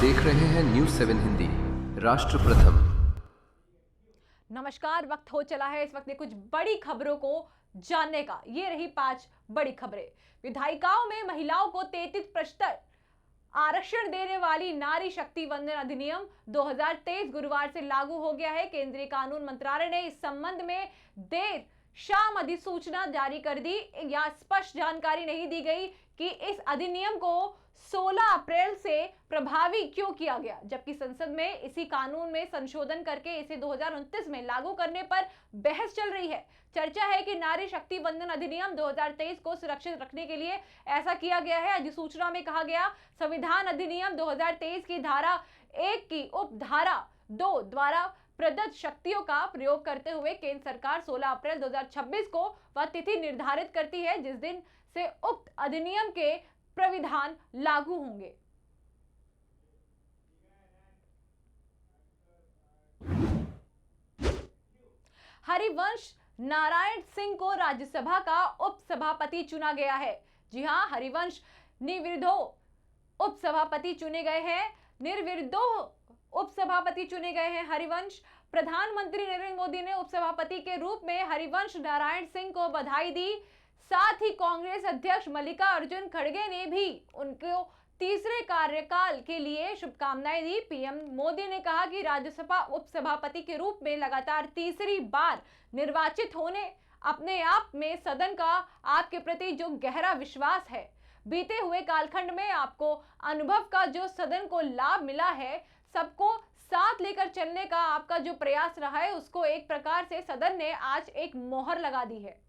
देख रहे हैं न्यूज़ 7 हिंदी, राष्ट्र प्रथम। नमस्कार। वक्त हो चला है इस वक्त कुछ बड़ी खबरों को जानने का। ये रही 5 बड़ी खबरें। विधायिकाओं में महिलाओं को 33% आरक्षण देने वाली नारी शक्ति वंदन अधिनियम 2023 गुरुवार से लागू हो गया है। केंद्रीय कानून मंत्रालय ने इस संबंध में देर शाम अधिसूचना जारी कर दी। या स्पष्ट जानकारी नहीं दी गई कि इस अधिनियम को 16 अप्रैल से प्रभावी क्यों किया गया, जबकि संसद में इसी कानून में संशोधन करके इसे 2029 में लागू करने पर बहस चल रही है। चर्चा है कि नारी शक्ति वंदन अधिनियम 2023 को सुरक्षित रखने के लिए ऐसा किया गया है। अधिसूचना में कहा गया, संविधान अधिनियम 2023 की धारा 1 की उपधारा 2 द्वारा प्रदत्त शक्तियों का प्रयोग करते हुए केंद्र सरकार 16 अप्रैल 2026 को वह तिथि निर्धारित करती है जिस दिन से उक्त अधिनियम के प्राविधान लागू होंगे। हरिवंश नारायण सिंह को राज्यसभा का उपसभापति चुना गया है। जी हां, हरिवंश निर्विरोध उपसभापति चुने गए हैं। उपसभापति चुने गए हैं हरिवंश। प्रधानमंत्री नरेंद्र मोदी ने उपसभापति के रूप में हरिवंश नारायण सिंह को बधाई दी। साथ ही कांग्रेस अध्यक्ष मल्लिकार्जुन खड़गे ने भी उनको तीसरे कार्यकाल के लिए शुभकामनाएं दी। पीएम मोदी ने कहा कि राज्यसभा उपसभापति के रूप में लगातार तीसरी बार निर्वाचित होने अपने आप में सदन का आपके प्रति जो गहरा विश्वास है, बीते हुए कालखंड में आपको अनुभव का जो सदन को लाभ मिला है, सबको साथ लेकर चलने का आपका जो प्रयास रहा है, उसको एक प्रकार से सदन ने आज एक मोहर लगा दी है।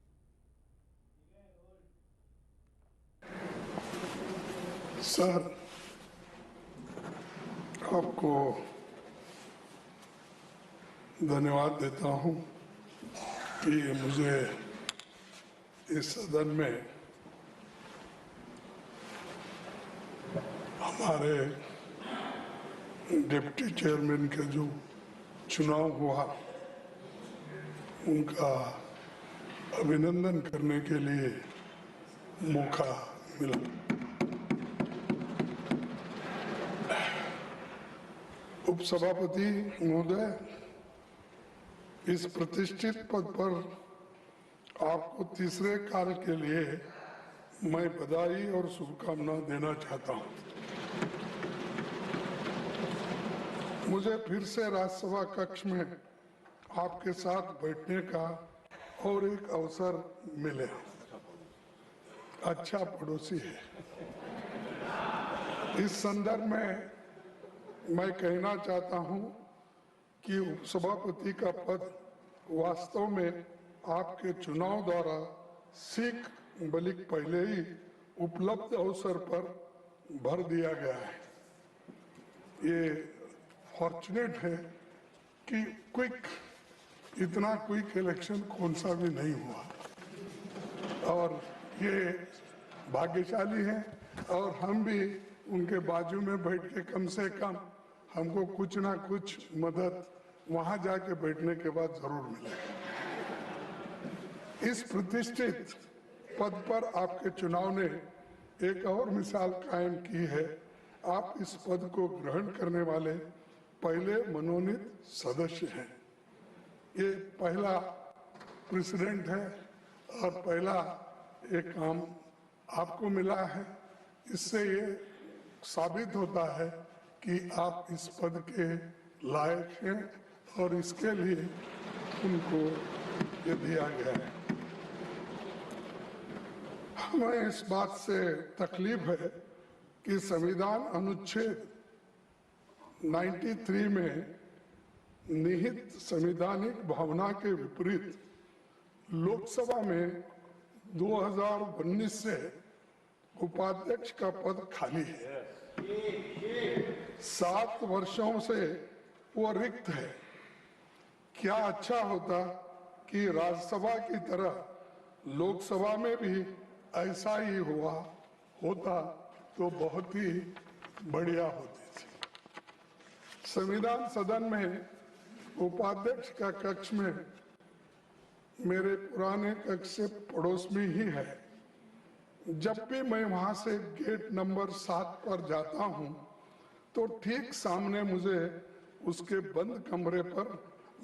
सर, आपको धन्यवाद देता हूं कि मुझे इस सदन में हमारे डिप्टी चेयरमैन का जो चुनाव हुआ उनका अभिनंदन करने के लिए मौका मिला। उपसभापति महोदय, इस प्रतिष्ठित पद पर आपको तीसरे काल के लिए मैं बधाई और शुभकामना देना चाहता हूं। मुझे फिर से राज्यसभा कक्ष में आपके साथ बैठने का और एक अवसर मिले। अच्छा पड़ोसी है। इस संदर्भ में मैं कहना चाहता हूं कि उपसभापति का पद वास्तव में आपके चुनाव द्वारा सीख बल्कि पहले ही उपलब्ध अवसर पर भर दिया गया है। ये फॉर्चुनेट है कि इतना क्विक इलेक्शन कौन सा भी नहीं हुआ और ये भाग्यशाली है और हम भी उनके बाजू में बैठ के कम से कम हमको कुछ ना कुछ मदद वहां जाके बैठने के बाद जरूर मिलेगी। इस प्रतिष्ठित पद पर आपके चुनाव ने एक और मिसाल कायम की है। आप इस पद को ग्रहण करने वाले पहले मनोनीत सदस्य हैं। ये पहला प्रेसिडेंट है और पहला एक काम आपको मिला है। इससे ये साबित होता है कि आप इस पद के लायक हैं और इसके लिए उनको ये दिया गया है। हमें इस बात से तकलीफ है कि संविधान अनुच्छेद 93 में निहित संवैधानिक भावना के विपरीत लोकसभा में 2019 से उपाध्यक्ष का पद खाली है। 7 वर्षों से वो रिक्त है। क्या अच्छा होता कि राज्यसभा की तरह लोकसभा में भी ऐसा ही होता तो बहुत ही बढ़िया होती थी। संविधान सदन में उपाध्यक्ष का कक्ष में मेरे पुराने कक्ष से पड़ोस में ही है। जब भी मैं वहां से गेट नंबर 7 पर जाता हूं तो ठीक सामने मुझे उसके बंद कमरे पर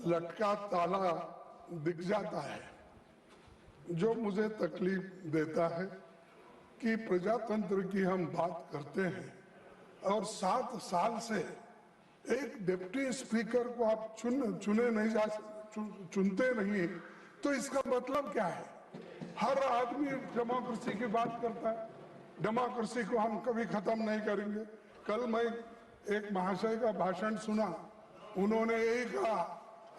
लटका ताला दिख जाता है, जो मुझे तकलीफ देता है कि प्रजातंत्र की हम बात करते हैं और 7 साल से एक डिप्टी स्पीकर को आप चुनते नहीं, तो इसका मतलब क्या है? हर आदमी डेमोक्रेसी की बात करता है, डेमोक्रेसी को हम कभी खत्म नहीं करेंगे। कल मैं एक महाशय का भाषण सुना, उन्होंने यही कहा,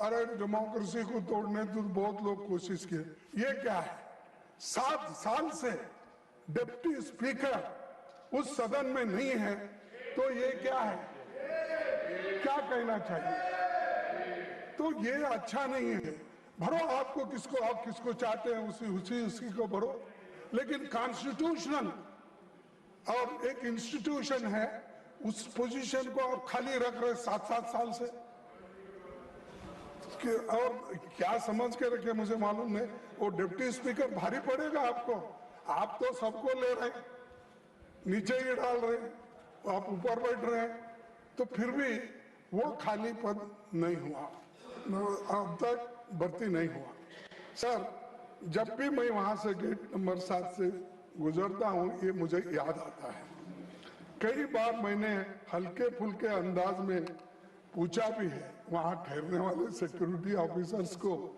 अरे डेमोक्रेसी को तोड़ने तो बहुत लोग कोशिश किए। ये क्या है? 7 साल से डिप्टी स्पीकर उस सदन में नहीं है, तो ये क्या है? क्या कहना चाहिए? तो ये अच्छा नहीं है। भरो आपको किसको, आप किसको चाहते हैं उसी को भरो, लेकिन कॉन्स्टिट्यूशनल और एक इंस्टीट्यूशन है, उस पोजीशन को आप खाली रख रहे 7-7 साल से। और क्या समझ के रखे मुझे मालूम नहीं। वो डिप्टी स्पीकर भारी पड़ेगा आपको, आप तो सबको ले रहे हैं, नीचे ही डाल रहे हैं, आप ऊपर बैठ रहे हैं, तो फिर भी वो खाली पद नहीं हुआ, अब तक भर्ती नहीं हुआ। सर, जब भी मैं वहां से गेट नंबर 7 से गुजरता हूं, ये मुझे याद आता है। कई बार मैंने हल्के फुल्के अंदाज में पूछा भी है वहां ठहरने वाले सिक्योरिटी ऑफिसर्स को।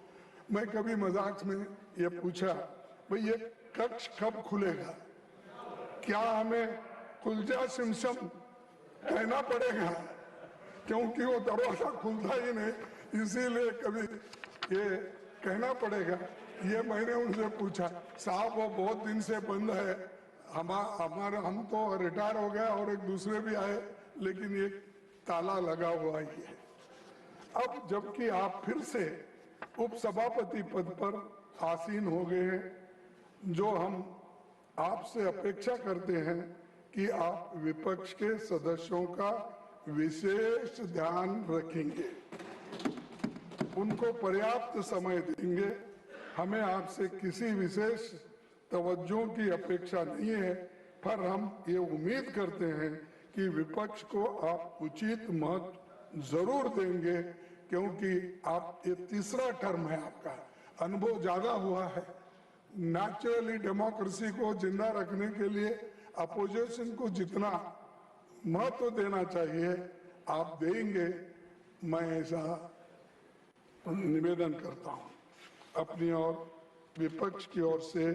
मैं कभी मजाक में ये पूछा, भाई ये कक्ष कब खुलेगा? क्या हमें कुलजा सिमसम कहना पड़ेगा? क्योंकि वो दरवाजा खुलता ही नहीं, इसीलिए कभी ये कहना पड़ेगा। ये मैंने उनसे पूछा, साहब वो बहुत दिन से बंद है, हम तो रिटायर हो गए और एक दूसरे भी आए, लेकिन ये ताला लगा हुआ ही है। अब जबकि आप फिर से उपसभापति पद पर आसीन हो गए हैं, जो हम आपसे अपेक्षा करते हैं कि आप विपक्ष के सदस्यों का विशेष ध्यान रखेंगे, उनको पर्याप्त समय देंगे। हमें आपसे किसी विशेष तवज्जो की अपेक्षा नहीं है, पर हम ये उम्मीद करते हैं कि विपक्ष को आप उचित महत्व जरूर देंगे, क्योंकि आप ये तीसरा टर्म है, आपका अनुभव ज्यादा हुआ है। नेचुरली डेमोक्रेसी को जिंदा रखने के लिए अपोजिशन को जितना महत्व देना चाहिए आप देंगे, मैं ऐसा निवेदन करता हूं। अपनी और विपक्ष की ओर से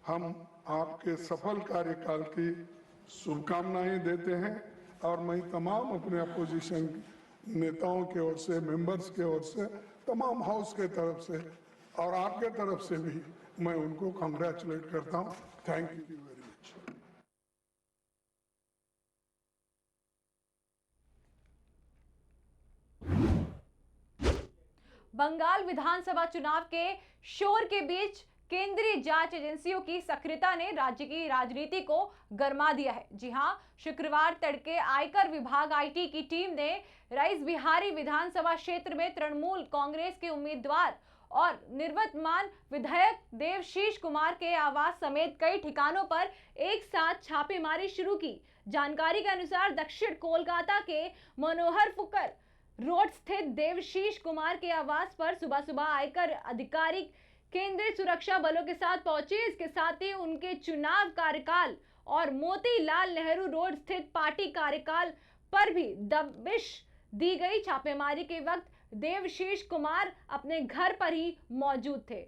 हम आपके सफल कार्यकाल की शुभकामनाएं देते हैं, और मैं तमाम अपने अपोजिशन नेताओं की ओर से, मेंबर्स के ओर से, तमाम हाउस के तरफ से और आपके तरफ से भी मैं उनको कांग्रेचुलेट करता हूं। Thank you very much. Bengal विधानसभा चुनाव के शोर के बीच केंद्रीय जांच एजेंसियों की सक्रियता ने राज्य की राजनीति को गरमा दिया है। जी हां, शुक्रवार तड़के आयकर विभाग आईटी की टीम ने रईस बिहारी विधानसभा क्षेत्र में तृणमूल कांग्रेस के उम्मीदवार और निवर्तमान विधायक देवशीष कुमार के आवास समेत कई ठिकानों पर एक साथ छापेमारी शुरू की। जानकारी के अनुसार दक्षिण कोलकाता के मनोहर फुकर रोड स्थित देवशीष कुमार के आवास पर सुबह सुबह आयकर अधिकारी केंद्रीय सुरक्षा बलों के साथ पहुंचे। इसके साथ ही उनके चुनाव कार्यकाल और मोतीलाल नेहरू रोड स्थित पार्टी कार्यकाल पर भी दबिश दी गई। छापेमारी के वक्त देवशीष कुमार अपने घर पर ही मौजूद थे।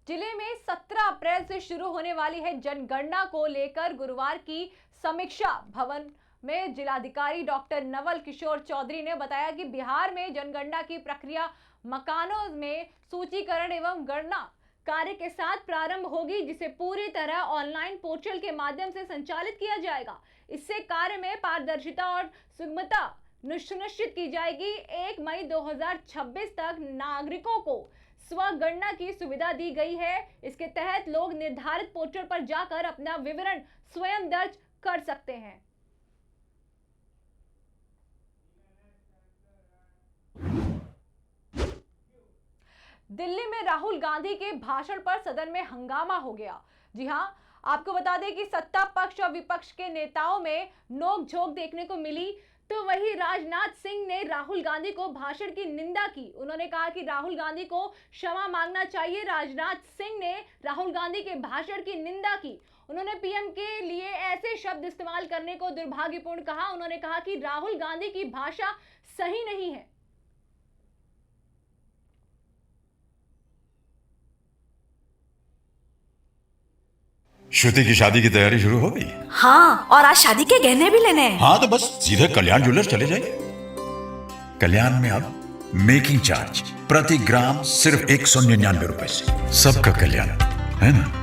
जिले में 17 अप्रैल से शुरू होने वाली है जनगणना को लेकर गुरुवार की समीक्षा भवन में जिलाधिकारी डॉक्टर नवल किशोर चौधरी ने बताया कि बिहार में जनगणना की प्रक्रिया मकानों में सूचीकरण एवं गणना कार्य के साथ प्रारंभ होगी, जिसे पूरी तरह ऑनलाइन पोर्टल के माध्यम से संचालित किया जाएगा। इससे कार्य में पारदर्शिता और सुगमता सुनिश्चित की जाएगी। 1 मई 2026 तक नागरिकों को स्वगणना की सुविधा दी गई है। इसके तहत लोग निर्धारित पोर्टल पर जाकर अपना विवरण स्वयं दर्ज कर सकते हैं। दिल्ली में राहुल गांधी के भाषण पर सदन में हंगामा हो गया। जी हां, आपको बता दें कि सत्ता पक्ष और विपक्ष के नेताओं में नोक-झोंक देखने को मिली, तो वही राजनाथ सिंह ने राहुल गांधी को भाषण की निंदा की। उन्होंने कहा कि राहुल गांधी को क्षमा मांगना चाहिए। राजनाथ सिंह ने राहुल गांधी के भाषण की निंदा की। उन्होंने पीएम के लिए ऐसे शब्द इस्तेमाल करने को दुर्भाग्यपूर्ण कहा। उन्होंने कहा कि राहुल गांधी की भाषा सही नहीं है। श्रुति की शादी की तैयारी शुरू हो गई? हाँ, और आज शादी के गहने भी लेने हैं। हाँ तो बस सीधे कल्याण ज्वेलर्स चले जाइए। कल्याण में अब मेकिंग चार्ज प्रति ग्राम सिर्फ 199 रुपए से। सबका कल्याण, है ना?